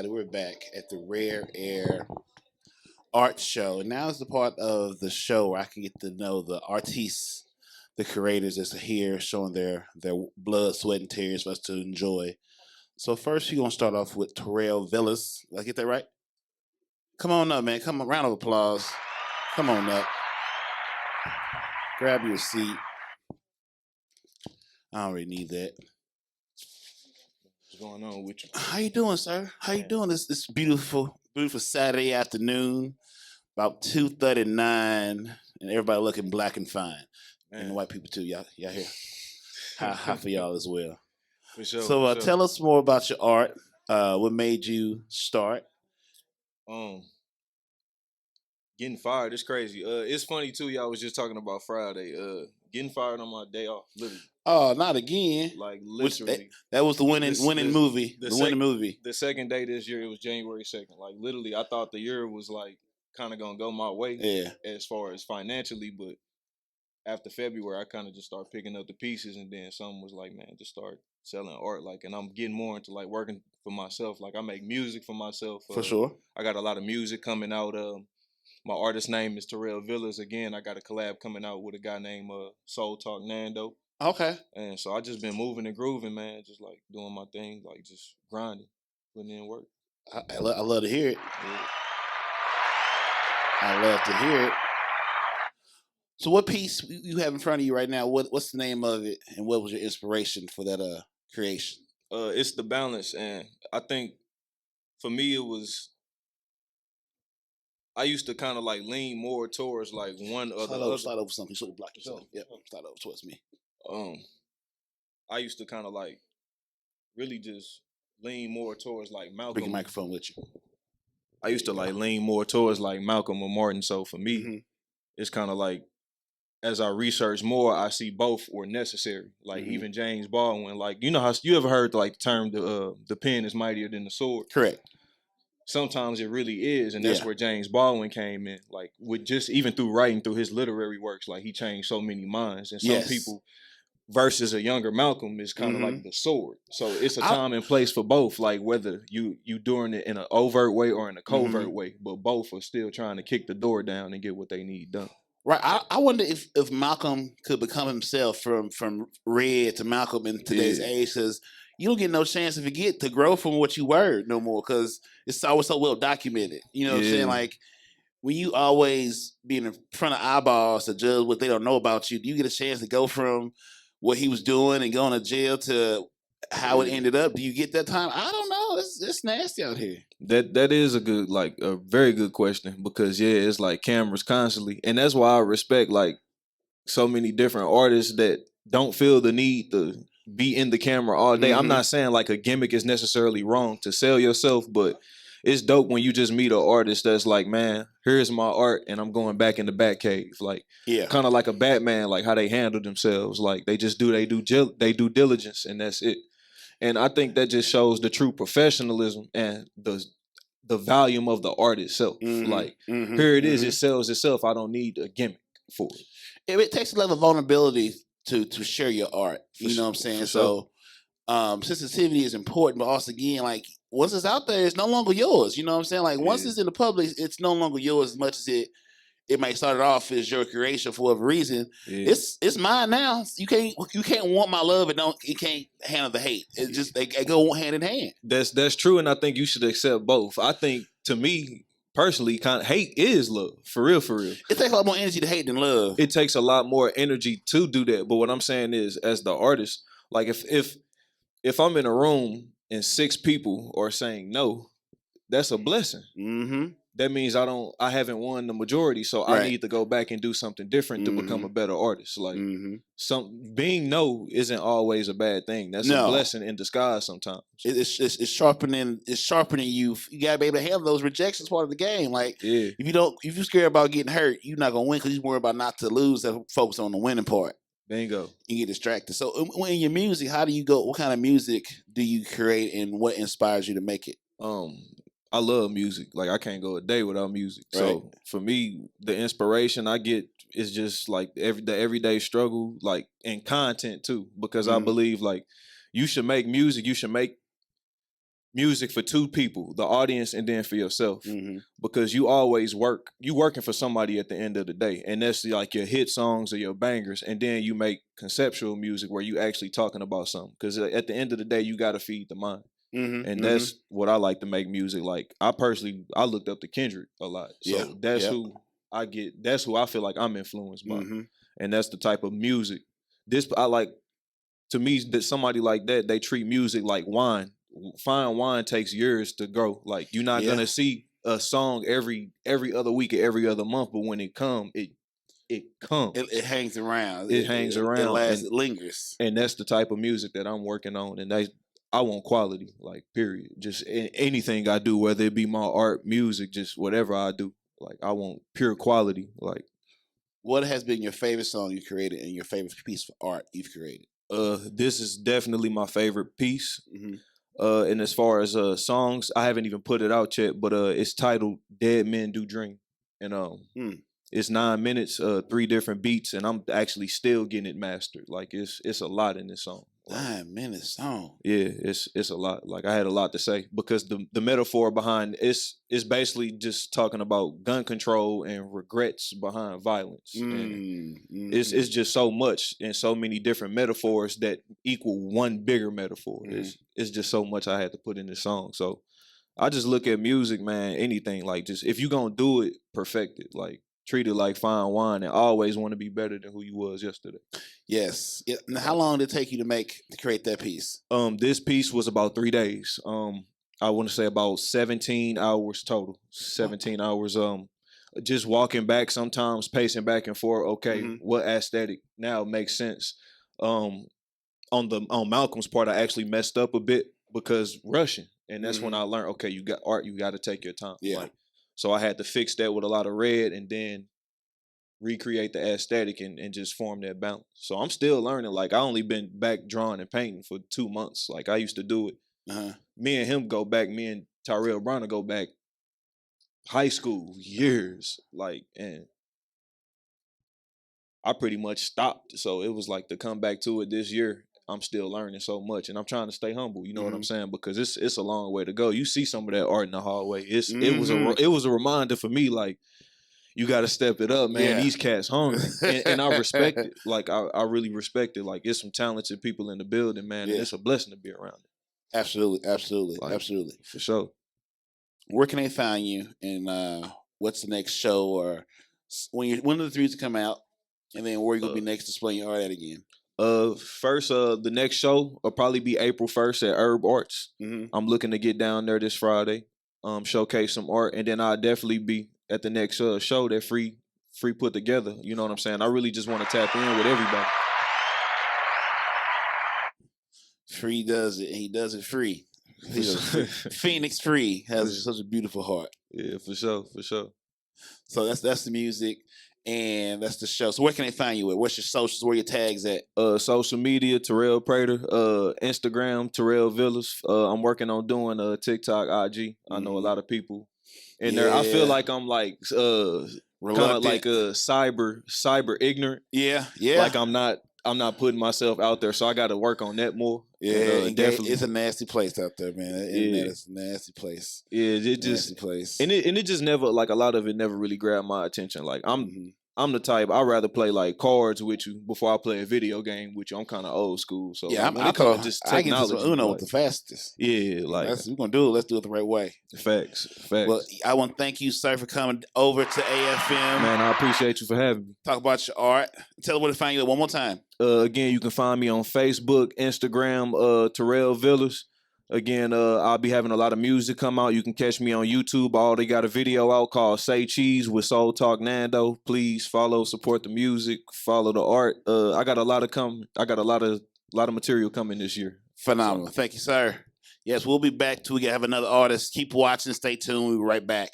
everybody. We're back at the Rare Air Art Show. And now is the part of the show where I can get to know the artists, the creators that's here showing their blood, sweat, and tears for us to enjoy. So first, we're going to start off with Terrell Villars. Did I get that right? Come on up, man. Come on, round of applause. Come on up. Grab your seat. I don't really need that. What's going on with you? How you doing, sir? How you doing this beautiful Saturday afternoon? About 2:39, and everybody looking black and fine. Man. And the white people too. Y'all here. Hi for y'all as well. For sure. So tell us more about your art. What made you start? Getting fired is crazy. It's funny too. Y'all was just talking about Friday. Getting fired on my day off, literally. Oh, not again. Like literally. That was the winning movie. The winning movie. The second day this year, it was January 2nd. Like literally, I thought the year was like kind of gonna go my way. Yeah. As far as financially, but after February, I kind of just started picking up the pieces, and then someone was like, "Man, just start selling art." Like, and I'm getting more into like working for myself. Like, I make music for myself. For sure. I got a lot of music coming out. My artist name is Terrell Villars. Again, I got a collab coming out with a guy named Soul Talk Nando. Okay. And so I just been moving and grooving, man. Just like doing my thing, like just grinding, putting in work. I love to hear it. Yeah. I love to hear it. So what piece you have in front of you right now? What's the name of it, and what was your inspiration for that creation? It's the balance, and I think for me it was. I used to kind of like lean more towards like one or the other. Slide over something so you block yourself. Yep, slide over towards me. I used to kind of like really just lean more towards like Malcolm. Bring your microphone with you. I used to like lean more towards like Malcolm or Martin. So for me, it's kind of like as I research more, I see both were necessary. Like even James Baldwin, like you know how you ever heard like the term the pen is mightier than the sword. Correct. Sometimes it really is, and that's where James Baldwin came in. Like with just even through writing through his literary works, like he changed so many minds. And some people versus a younger Malcolm is kind of like the sword. So it's a time and place for both. Like whether you doing it in an overt way or in a covert way, but both are still trying to kick the door down and get what they need done. Right. I wonder if Malcolm could become himself from Red to Malcolm in today's age, because you don't get no chance if you get to grow from what you were no more, because it's always so well documented. You know what I'm saying? Like when you always being in front of eyeballs to judge what they don't know about you, do you get a chance to go from what he was doing and going to jail to how it ended up? Do you get that time? I don't know. It's nasty out here. That is a very good question, because it's like cameras constantly, and that's why I respect like so many different artists that don't feel the need to be in the camera all day. I'm not saying like a gimmick is necessarily wrong to sell yourself, but it's dope when you just meet an artist that's like, man, here's my art and I'm going back in the Batcave. Like, kind of like a Batman, like how they handle themselves. Like they just do they due diligence, and that's it. And I think that just shows the true professionalism and the volume of the art itself. Like here it is, it sells itself. I don't need a gimmick for it. It takes a level of vulnerability to share your art. You know what I'm saying? So sensitivity is important, but also again, like once it's out there, it's no longer yours. You know what I'm saying? Like once it's in the public, it's no longer yours as much as it might start off as your creation for whatever reason. It's mine now. You can't want my love and you can't handle the hate. It's just they go hand in hand. That's true, and I think you should accept both. I think to me personally, kind of hate is love. For real, for real. It takes a lot more energy to hate than love. It takes a lot more energy to do that. But what I'm saying is, as the artist, like if I'm in a room and 6 people are saying no, that's a blessing. That means I haven't won the majority, so I need to go back and do something different to become a better artist. Like being no isn't always a bad thing. That's a blessing in disguise sometimes. It's sharpening you. You gotta be able to handle those rejections part of the game. Like if you're scared about getting hurt, you're not gonna win because you're worried about not to lose and focus on the winning part. Bingo. You get distracted. So in your music, how do you go? What kind of music do you create, and what inspires you to make it? I love music. Like I can't go a day without music. Right. So for me, the inspiration I get is just like the everyday struggle, like and content too. Because I believe like you should make music. You should make music for two people, the audience and then for yourself. Mm-hmm. Because you always you working for somebody at the end of the day. And that's like your hit songs or your bangers. And then you make conceptual music where you actually talking about something. Because at the end of the day, you got to feed the mind. Mm-hmm. And that's what I like to make music. Like I looked up to Kendrick a lot. So that's who I feel like I'm influenced by. Mm-hmm. And that's the type of music. To me, that somebody like that, they treat music like wine. Fine wine takes years to grow. Like you're not gonna see a song every other week or every other month, but when it comes. It hangs around. It hangs around. It lasts. It lingers. And that's the type of music that I'm working on. And I want quality, like period. Just anything I do, whether it be my art, music, just whatever I do. Like I want pure quality. Like, what has been your favorite song you created and your favorite piece of art you've created? This is definitely my favorite piece. Mm-hmm. And as far as songs, I haven't even put it out yet, but it's titled "Dead Men Do Dream," and it's 9 minutes, 3 different beats, and I'm actually still getting it mastered. Like it's a lot in this song. 9 minute song. Yeah, it's a lot. Like I had a lot to say because the metaphor behind it's basically just talking about gun control and regrets behind violence. And it's just so much and so many different metaphors that equal one bigger metaphor. It's just so much I had to put in this song. So I just look at music, man, anything, like just if you gonna do it, perfect it. Like treat it like fine wine and always want to be better than who you was yesterday. Yes. And how long did it take you to create that piece? This piece was about 3 days. I want to say about 17 hours total. 17 hours. Just walking back, sometimes pacing back and forth. Okay, what aesthetic now makes sense? On Malcolm's part, I actually messed up a bit because rushing, and that's when I learned. Okay, you got art. You got to take your time. Yeah. So I had to fix that with a lot of red and then recreate the aesthetic and just form that balance. So I'm still learning. Like I only been back drawing and painting for 2 months. Like I used to do it. Me and him go back. Me and Terrell Villars go back high school years. Like, and I pretty much stopped. So it was like to come back to it this year. I'm still learning so much, and I'm trying to stay humble. You know what I'm saying? Because it's a long way to go. You see some of that art in the hallway. It was a reminder for me. Like you got to step it up, man. Yeah. These cats hungry, and I respect it. Like I really respect it. Like it's some talented people in the building, man. And it's a blessing to be around it. Absolutely, Like, absolutely, for sure. Where can they find you, and what's the next show, or when are the threes to come out, and then where you gonna be next displaying your art at again? First, the next show will probably be April 1st at Herb Arts. I'm looking to get down there this Friday, showcase some art, and then I'll definitely be at the next show that free put together. You know what I'm saying? I really just want to tap in with everybody. Free does it, and he does it free. Phoenix Free has such a beautiful heart. Yeah, for sure. So that's the music. And that's the show. So where can they find you at? What's your socials? Where your tags at? Social media, Terrell Prater. Instagram, Terrell Villars. I'm working on doing TikTok, IG. I know a lot of people in there. I feel like I'm like kind of like a cyber ignorant. Yeah. Like I'm not putting myself out there, so I got to work on that more. Yeah, definitely. It's a nasty place out there, man. It's a nasty place. Yeah, it just nasty place. And it just never, like, a lot of it never really grabbed my attention. Like I'm the type, I'd rather play like cards with you before I play a video game with you. I'm kind of old school, so yeah, I call it just technology. I get to Uno with the fastest. Yeah, like we're gonna do it. Let's do it the right way. Facts. Well, I want to thank you, sir, for coming over to AFM. Man, I appreciate you for having me. Talk about your art. Tell them where to find you one more time. Again, you can find me on Facebook, Instagram, Terrell Villars. Again, I'll be having a lot of music come out. You can catch me on YouTube. I already got a video out called Say Cheese with Soul Talk Nando. Please follow, support the music, follow the art. I got a lot of I got a lot of material coming this year. Phenomenal. So. Thank you, sir. Yes, we'll be back till we have another artist. Keep watching. Stay tuned. We'll be right back.